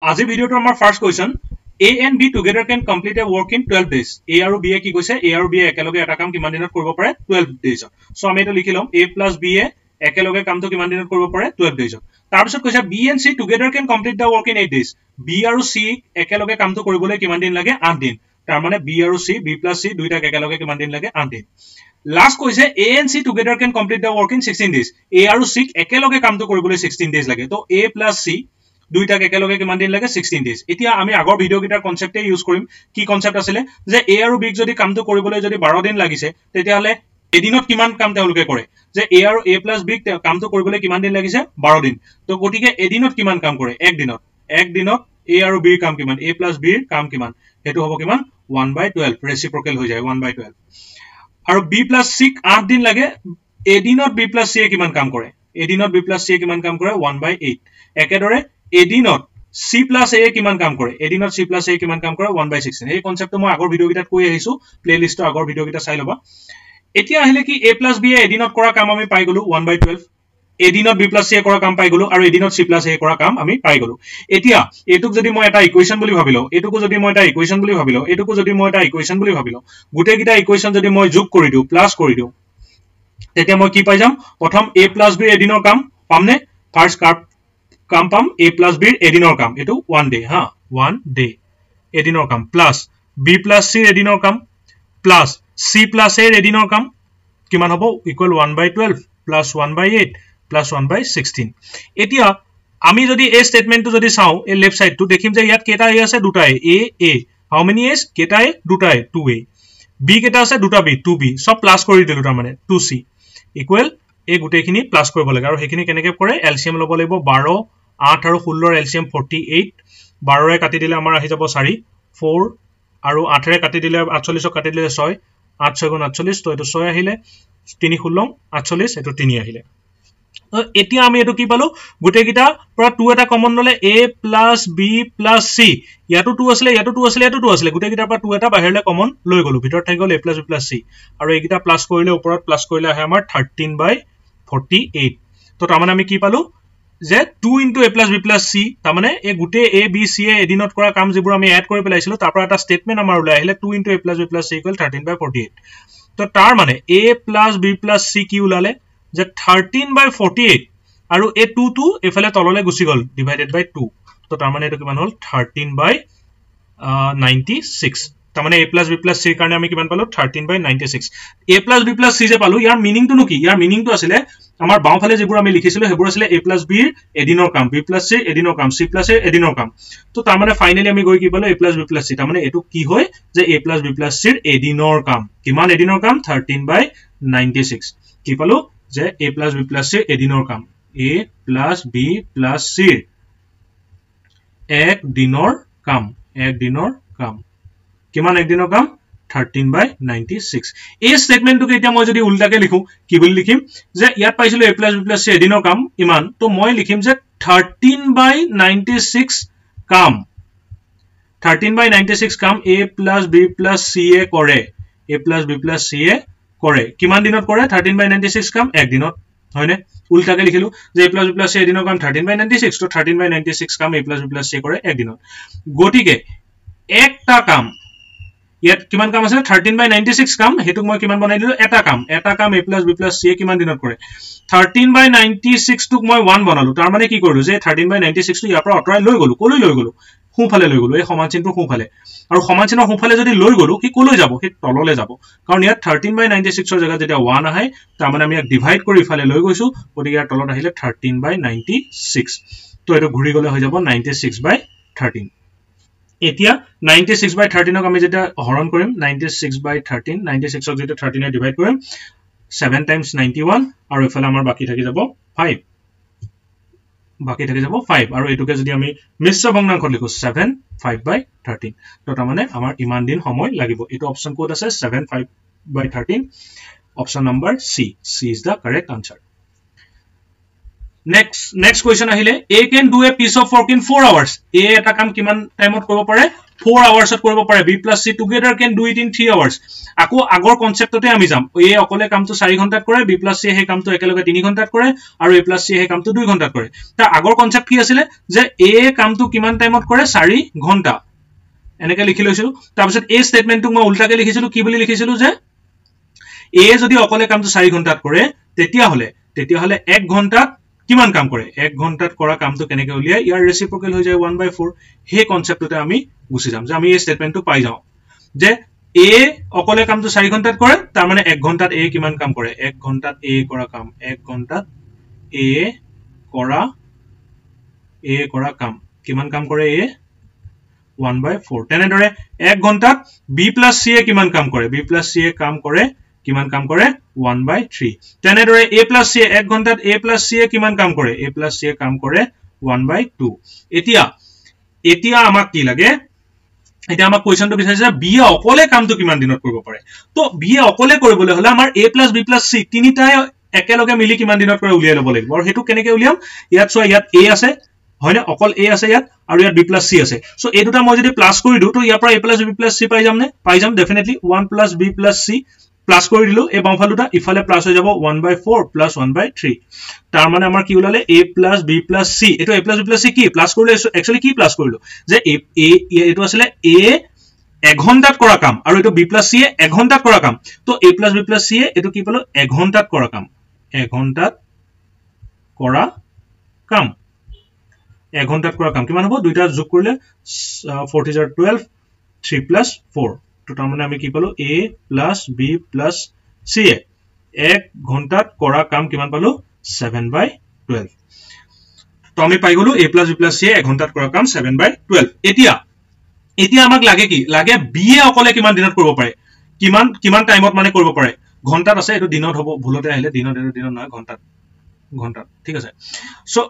আজি ভিডিওটো আমাৰ first question A and B together can complete a work in 12 days. A আৰু B কি কৈছে A আৰু B একেলগে এটা কাম কিমান দিনত কৰিব পাৰে 12 days. সো আমি এটা লিখি লম A plus B একেলগে কামটো কিমান দিনত কৰিব পাৰে 12 days. তাৰ পিছত কৈছে B and C together can complete the work in 8 days. B আৰু C একেলগে কামটো কৰিবলৈ কিমান দিন লাগে 8 দিন. তাৰ মানে B আৰু C B plus C দুইটাক একেলগে কিমান দিন লাগে 8 দিন. লাস্ট কৈছে A and C together can complete the work in 16 days. A আৰু C একেলগে কামটো কৰিবলৈ 16 days লাগে. তো A plus C দুইটাক একেলগে কিমান দিন লাগে 16 days. এতিয়া আমি আগৰ ভিডিও গিটাৰ কনসেপ্টে ইউজ কৰিম কি কনসেপ্ট আছিল যে A আৰু B যদি কামটো কৰিবলৈ যদি 12 দিন লাগিছে তেতিয়া হলে এদিনত কিমান কাম তেওঁলোকে কৰে যে A আৰু A plus B কামটো কৰিবলৈ কিমান দিন লাগিছে 12 দিন. তো গটিকে এদিনত কিমান কাম কৰে এক দিনত A আৰু B কাম কিমান A plus B কাম কিমান হেতু হ'ব কিমান 1/12 ৰেচিপ্ৰকেল হৈ যায় 1/12 আৰু B plus C 8 দিন লাগে এদিনত B plus C কিমান কাম কৰে এদিনত B plus C কিমান কাম কৰে 1/8 একেদৰে এদিনত C plus A কিমান কাম কৰে এদিনত C plus A কিমান কাম কৰে 1/16 এই কনসেপ্টটো মই আগৰ ভিডিও গিটাত কৈ আহিছো প্লেলিষ্টৰ আগৰ ভিডিও গিটা চাই লবা এতিয়া আহিলে কি A plus B এদিনত কৰা কাম আমি পাই গলো 1/12 এদিনত B plus C কৰা কাম পাই গলো আৰু এদিনত C plus A কৰা কাম আমি পাই গলো এতিয়া এটুক যদি মই এটা ইকুৱেচন বুলি ভাবিলো এটুকু যদি মই এটা ইকুৱেচন বুলি ভাবিলো এটুকু যদি মই এটা ইকুৱেচন বুলি ভাবিলো গুটে গিটা ইকুৱেচন যদি মই যোগ কৰি দিও প্লাস কৰি দিও তেতিয়া মই কি পাই যাম প্ৰথম A plus B এদিনৰ কাম পামনে ফাৰ্স্ট কাম পাম A plus B এদিনৰ কাম এটো 1 day হা 1 day এদিনৰ কাম প্লাস B plus C এদিনৰ কাম প্লাস C plus A এদিনৰ কাম কিমান হ'ব ইকুৱেল 1/12 প্লাস 1/8 প্লাস 1/16 এতিয়া আমি যদি এই স্টেটমেন্টটো যদি চাও এই লেফট সাইডটো দেখিম যে ইয়াত কেটা আছে দুটা A হাউ মেনি এস কেটা দুটা 2A B কেটা আছে দুটা B 2B সব প্লাস কৰি দিলু তাৰ মানে 2C ইকুৱেল এই গুটেখিনি প্লাস কৰিব লাগে আৰু হেখিনি কেনেকে কৰে এলসিএম লব লাগিব 12 8 আৰু 16 ৰ এলসিএম 48 12 ৰে কাটি দিলে আমাৰ আহি যাব 4 4 আৰু 8 ৰে কাটি দিলে 48 কাটি দিলে 6 8 6 48 তো এটো 6 আহিলে 3 16 48 এটো 3 আহিলে এতিয়া আমি এটো কি পালো গুটে গিটা পৰা 2 এটা কমন ললে A plus B plus C ইয়াটো 2 আছিল ইয়াটো 2 আছিল ইয়াটো 2 আছিল গুটে গিটাৰ পৰা 2 এটা বাহিৰলে কমন লৈ গলো ভিতৰত থাকি গল A plus B plus C আৰু এই গিটা প্লাস কৰিলে ওপৰত প্লাস কৰিলে আহে আমাৰ 13/48 তো তাৰ মানে আমি কি পালো যে 2 into A plus B plus C তাৰ মানে এই গুটে A B C এদিনত কৰা কাম যিবোৰ আমি এড কৰি পেলাইছিলো তাৰ পৰা এটা স্টেটমেন্ট আমাৰ ওলাই আহিলে 2 into A plus B plus C equal 13/48 তো তাৰ মানে A plus B plus C কি ওলালে যে 13/48 আৰু এই 2 টো এফালে তললে গুছি গল ডিভাইডেড বাই 2 তো তাৰ মানে এটো কিমান হল 13/96 তাৰ মানে A plus B plus C কাৰণে আমি কিমান পালো 13/96 A plus B plus C যে পালো ইয়াৰ মিনিংটো নো কি ইয়াৰ মিনিংটো আছিল আমাৰ বাওফালে যেবোৰ আমি লিখিছিলো হেবোৰ আছিল A plus B এদিনৰ কাম B plus C এদিনৰ কাম C plus A এদিনৰ কাম তো তাৰ মানে ফাইনালি আমি গৈ কি পালো A plus B plus C তাৰ মানে এটো কি হয় যে A plus B plus C এদিনৰ কাম কিমান এদিনৰ কাম 13/96 কি পালো যে A plus B plus C এদিনৰ কাম A plus B plus C এক দিনৰ কাম কিমান এক দিনৰ কাম 13/96 এই স্টেটমেন্টটো এতিয়া মই যদি উল্টাকে লিখো কি বুলি লিখিম যে ইয়াত পাইছিলো A plus B plus C এদিনৰ কাম ইমান তো মই লিখিম যে 13/96 কাম 13/96 কাম A plus B plus C এ কৰে A plus B plus C এ কৰে কিমান দিনত কৰে 13/96 কাম এক দিনত হয়নে উল্টাকে লিখিলো যে A plus B plus C এদিনৰ কাম 13/96 তো 13/96 কাম A plus B plus C কৰে এক দিনত গটিকে একটা কাম ইয়াত কিমান কাম আছে 13/96 কাম হেতুক মই কিমান বনাই দিলো এটা কাম A plus B plus C কিমান দিনত কৰে 13/96 টুক মই 1 বনালো তাৰ মানে কি কৰিলো যে 13/96 টু ইয়াৰ পৰা অতৰাই লৈ গলো কলৈ লৈ গলো খুফালে লৈ গলো এই সমান চিহ্নটো খুফালে আৰু সমান চিহ্ন খুফালে যদি লৈ গলো কি কলৈ যাব কি তললে যাব কাৰণ ইয়াত 13/96 ৰ জায়গা যেতিয়া 1 আহে তাৰ মানে আমি ইয়াক ডিভাইড কৰি ইফালে লৈ গৈছো গতিকে ইয়াৰ তলত আহিলে 13/96 তো এটো ঘুৰি গলে হৈ যাব 96/13 এতিয়া 96/13 ক আমি যেটা হৰণ কৰিম 96/13 96 ক যেটা 13 এ ডিভাইড কৰিম 7 times 91 আৰু ইফালে আমাৰ বাকি থাকি যাব 5 আৰু এটুকে যদি আমি মিশ্ৰ ভগ্নাংক লিখো 7 5/13 তো তাৰ মানে আমাৰ ইমান দিন সময় লাগিব এটো অপচন কোড আছে 7 5/13 option number C is the correct answer next question ahile A can do a piece of work in 4 hours A eta kam kiman time ot kobo pare 4 hours at কৰিব পাৰে b plus c together can do it in 3 hours আকৌ আগৰ কনসেপ্টতে আমি যাম a অকলে কামটো 4 ঘণ্টাত কৰে b plus c হে কামটো একেলগে 3 ঘণ্টাত কৰে আৰু a plus c হে কামটো 2 ঘণ্টাত কৰে তা আগৰ কনসেপ্ট কি আছিল যে a কামটো কিমান টাইমত কৰে 4 ঘণ্টা এনেকে লিখি লৈছিলো তাৰ পিছত এই স্টেটমেন্টটো মই উল্টাকে লিখিছিলো কি বুলি লিখিছিলো যে a যদি অকলে কামটো 4 ঘণ্টাত কৰে তেতিয়া হলে 1 ঘণ্টাত কিমান কাম কৰে 1 ঘণ্টাত কৰা কামটো কেনেকৈ উলিয়ায় ইয়াৰ ৰেচিপ্ৰকেল হৈ যায় 1/4 হে কনসেপ্টতে আমি গুছি যাম যে আমি এই স্টেটমেন্টটো পাই যাও যে a অকলে কামটো 4 ঘণ্টাত কৰে তাৰ মানে 1 ঘণ্টাত a কিমান কাম কৰে 1 ঘণ্টাত a কৰা কাম 1 ঘণ্টাত a কৰা কাম কিমান কাম কৰে a 1/4 তেনেদৰে 1 ঘণ্টাত b plus c এ কিমান কাম কৰে b plus c এ কাম কৰে কিমান কাম কৰে 1/3 তেনেদৰে a plus c 1 ঘণ্টাত a plus c এ কিমান কাম কৰে a plus c এ কাম কৰে 1/2 এতিয়া আমাক কি লাগে এটা আমাক কোৱেশ্চনটো বিচাৰিছে b এ অকলে কামটো কিমান দিনত কৰিব পাৰে তো b এ অকলে কৰিবলৈ হলে আমাৰ a plus b plus c তিনিটাই একেলগে মিলি কিমান দিনত কৰে উলিয়াই লব লাগিব আৰু হেতু কেনেকৈ উলিয়াম ইয়াত চোৱা ইয়াত a আছে হয়নে অকল a আছে ইয়াত আৰু ইয়াত b plus c আছে সো এই দুটা মই যদি প্লাস কৰি দিও তো ইয়াৰ পৰা a plus b plus c পাই যাম নে পাই যাম definitely 1 plus b plus c plus কৰি দিলো এই বামফালুটা ইফালে প্লাস হৈ যাব 1/4 plus 1/3 তাৰ মানে আমাৰ কি ওলালে a plus b plus c এটো a plus b plus c কি প্লাস কৰিলে একচুয়ালি কি প্লাস কৰিলো যে এটো আছিল a 1 ঘণ্টাত কৰা কাম আৰু এটো b plus c এ 1 ঘণ্টাত কৰা কাম তো a plus b plus c এ এটো কি পালো 1 ঘণ্টাত কৰা কাম 1 ঘণ্টাত কৰা কাম 1 ঘণ্টাত কৰা কাম কিমান হ'ব দুইটা যোগ কৰিলে 4012 3 plus 4 তো তাৰ মানে আমি কি পালো a plus b plus c এ 1 ঘণ্টাত কৰা কাম কিমান পালো 7/12 তো আমি পাই গলো a plus b plus c এ 1 ঘণ্টাত কৰা কাম 7/12 এতিয়া আমাক লাগে কি লাগে b এ অকলে কিমান দিনত কৰিব পাৰে কিমান টাইমত মানে কৰিব পাৰে ঘণ্টাত আছে এটো দিনত হ'ব ভুলতে আহিলে দিনত নহয় ঘণ্টাত ঠিক আছে সো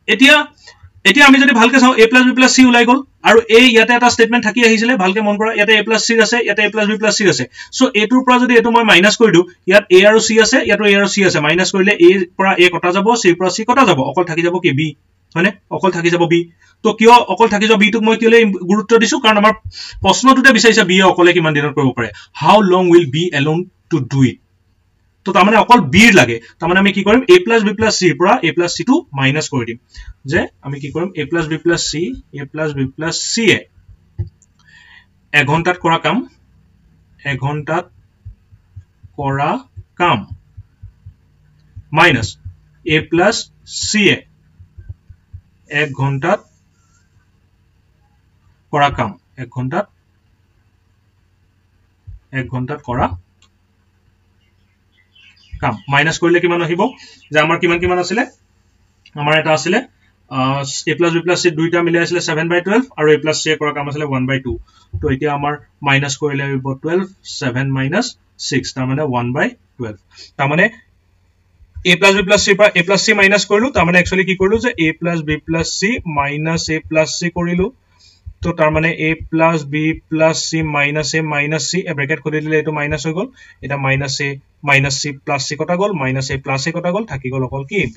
এতিয়া আমি যদি ভালকে চাও a plus b plus c উলাই গল আৰু এই ইয়াতে এটা স্টেটমেন্ট থাকি আহিছিলে ভালকে মন কৰা ইয়াতে a plus c আছে ইয়াতে a plus b plus c আছে সো এটোৰ পৰা যদি এটো মই মাইনাস কৰি দিও ইয়াত a আৰু c আছে ইয়াতো a আৰু c আছে মাইনাস কৰিলে a পৰা a কটা যাব c পৰা c কটা যাব অকল থাকি যাব কি b হয়নে অকল থাকি যাব b তো কিয় অকল থাকি যাব b টুক মই কিলে গুৰুত্ব দিছো কাৰণ আমাৰ প্ৰশ্নটোতে বিচাৰিছে b অকলে কিমান দিনত কৰিব পাৰে how long will be alone to do it তো তাৰ মানে অকল b লাগে তাৰ মানে আমি কি কৰিম a plus b plus c পৰা a plus c two minus কৰি দিম যে আমি কি কৰিম a plus b plus c এ 1 ঘণ্টাত কৰা কাম মাইনাস a plus c এ 1 ঘণ্টাত কৰা কাম 1 ঘণ্টাত কৰা কাম মাইনাস কৰিলে কিমান আহিব যে আমাৰ কিমান আছিল আমাৰ এটা আছিল a plus b plus c দুইটা মিলাই আছিল 7/12 আৰু a plus c কৰা কাম আছিল 1/2 তো এতিয়া আমাৰ মাইনাস কৰিলে হ'ব 12 7 minus 6 তাৰ মানে 1/12 তাৰ মানে a plus b plus c পৰা a plus c মাইনাস কৰিলো তাৰ মানে একচুয়ালি কি কৰিলো যে a plus b plus c minus a plus c কৰিলো তো তাৰ মানে a plus b plus c minus a minus c A bracket খুলি দিলে এটো মাইনাস হৈ গল এটা minus a minus c plus c কটা গল minus a plus c কটা গল থাকি গল অকল কি b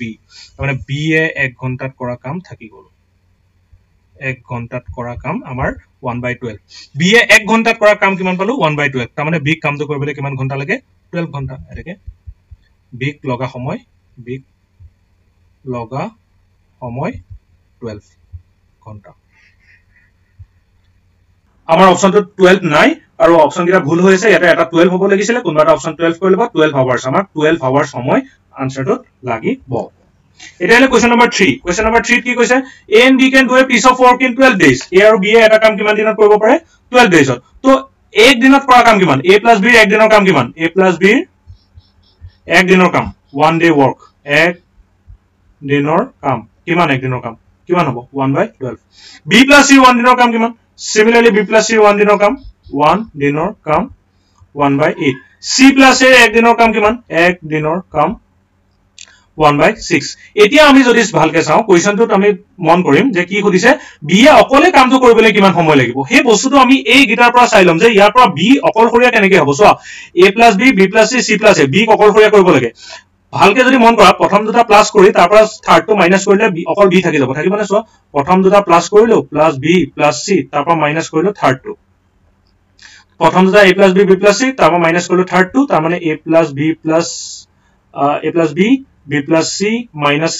তাৰ মানে b এ 1 ঘণ্টাত কৰা কাম থাকি গল 1 ঘণ্টাত কৰা কাম আমাৰ 1/12 b এ 1 ঘণ্টাত কৰা কাম কিমান পালো 1/12 তাৰ মানে b কামটো কৰিবলৈ কিমান ঘণ্টা লাগে 12 ঘণ্টা এটাকে b লগা সময় 12 ঘণ্টা আমাৰ অপশনটো 12 নাই আৰু অপশন কিটা ভুল হৈছে ইয়াতে এটা 12 হ'ব লাগিছিল কোনবাটা অপশন 12 কৰি লবা 12 আৱাৰ্স আমাৰ 12 আৱাৰ্স সময় আনসাৰটো লাগিব এটা হলে কোৱেশ্চন নম্বৰ 3 কোৱেশ্চন নম্বৰ 3 কি কৈছে a and b can do a piece of work in 12 days a আৰু b এ এটা কাম কিমান দিনত কৰিব পাৰে 12 days তো এক দিনত কৰা কাম কিমান a plus b এক দিনৰ কাম কিমান a plus b এক দিনৰ কাম 1 day work এক দিনৰ কাম কিমান এক দিনৰ কাম কিমান হ'ব 1/12 b plus c 1 দিনৰ কাম কিমান Similarly, B plus C 1 dinor kam 1/8. C plus A 1 dinor kam kiman 1 dinor kam 1/6. এতিয়া আমি যদি ভালকে চাও কোৱেশ্চনটোত আমি মন কৰিম যে কি খুদিছে B এ অকলে কামটো কৰিবলৈ কিমান সময় লাগিব হে বস্তুটো আমি এই গিটাৰ পৰা চাই লম যে ইয়াৰ পৰা B অকলখৰীয়া কেনেকৈ হ'ব চোৱা A plus B B plus C C plus A B অকলখৰীয়া কৰিব লাগে ভালকে যদি মন কৰা প্ৰথম দুটা প্লাস কৰি তাৰ পৰা থাৰ্ডটো মাইনাস কৰিলে অকল বি থাকি যাব থাকি মানে সো প্ৰথম দুটা প্লাস কৰিলো প্লাস বি প্লাস সি তাৰ পৰা মাইনাস কৰিলো থাৰ্ডটো প্ৰথম দুটা a plus b b plus c তাৰ পৰা মাইনাস কৰিলো থাৰ্ডটো তাৰ মানে a plus b plus b plus c minus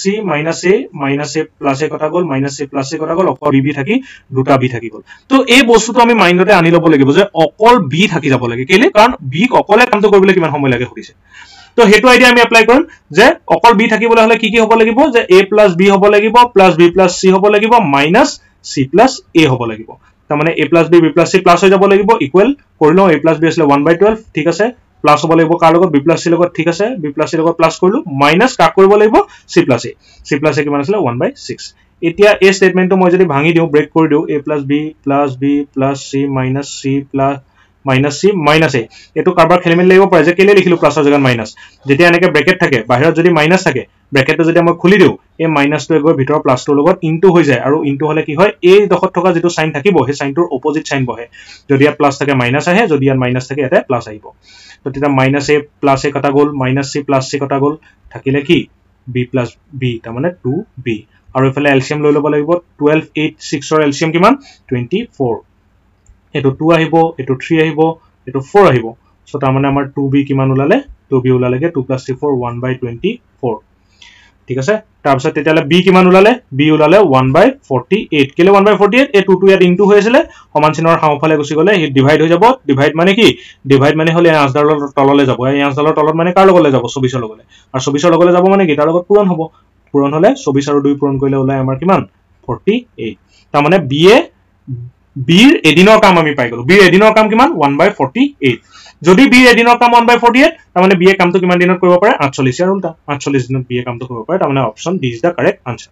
a plus a কথা গল minus a plus a কথা গল অকল b থাকি দুটা b থাকি গল তো এই বস্তুটো আমি মাইন্ডতে আনি লব লাগিব যে অকল b থাকি যাব লাগে কেলে কাৰণ b অকলে কামটো কৰিবলৈ কিমান সময় লাগে সুধিছে তো হেতু আইডিয়া আমি এপ্লাই কৰিম যে অকল b থাকিবলৈ হলে কি কি হ'ব লাগিব যে a plus b হ'ব লাগিব plus b plus c হ'ব লাগিব minus c plus a হ'ব লাগিব তাৰ মানে a plus b b plus c plus হৈ যাব লাগিব ইকুৱেল কৰিলো a plus b আসলে 1/12 ঠিক আছে প্লাস হ'ব লাগিব কাৰ লগত b plus c লগত ঠিক আছে b plus c লগত প্লাস কৰিলো মাইনাস কাক কৰিব লাগিব c plus a কিমান আছিল 1/6 এতিয়া এই স্টেটমেন্টটো মই যদি ভাঙি দিও ব্ৰেক কৰি দিও a plus b plus c minus c minus a এটো কাৰবাৰ খেলিমেলি লাগিব পাৰে যে কেলে লিখিলো প্লাসৰ জাগাত মাইনাস যেতিয়া এনেকে ব্ৰেকেট থাকে বাহিৰত যদি মাইনাস থাকে ব্ৰেকেটটো যদি মই খুলি দিও এই মাইনাসটো গৈ ভিতৰ প্লাসটোৰ লগত ইনটু হৈ যায় আৰু ইনটু হলে কি হয় এই দখত থকা যেটো সাইন থাকিব সেই সাইনটোৰ অপোজিট সাইন বহে যদি ইয়াত প্লাস থাকে মাইনাস আহে যদি ইয়াত মাইনাস থাকে ইয়াতে প্লাস আহিব তো তেতিয়া মাইনাস a plus a কটা গল মাইনাস c plus c কটা গল থাকিলে কি b plus b তাৰ মানে 2b আৰু এফালে এলসিয়াম লৈ লব লাগিব 12 8 6 ৰ এলসিয়াম কিমান 24 এটো 2 আহিব এটো 3 আহিব এটো 4 আহিব সো তাৰ মানে আমাৰ 2b কিমান ওলালে 2b ওলালেগে 2 plus 3 4 1/24 ঠিক আছে তাৰ পিছত তেতিয়ালে b কিমান ওলালে b ওলালে 1/48 কেলে 1/48 এই 2 ইয়াত ইনটু হৈ আছিল সমান চিনৰ হাওফালে গুছি গলে হি ডিভাইড হৈ যাব ডিভাইড মানে কি ডিভাইড মানে হলে আঁচডালৰ তললে যাব এই আঁচডালৰ তলত মানে কাৰ লগলে যাব 24 লগলে আৰু 24 লগলে যাব মানে কি তাৰ লগত পূৰণ হ'ব পূৰণ হলে 24 আৰু 2 পূৰণ কৰিলে ওলাই আমাৰ কিমান 48 তাৰ মানে b এ বিৰ এদিনৰ কাম আমি পাই গলো বিৰ এদিনৰ কাম কিমান 1/48 যদি বিৰ এদিনৰ কাম 1/48 তাৰ মানে বি এ কামটো কিমান দিনত কৰিব পাৰে 48 আৰু উল্টা 48 দিনত বি এ কামটো কৰিব পাৰে তাৰ মানে option D is the correct answer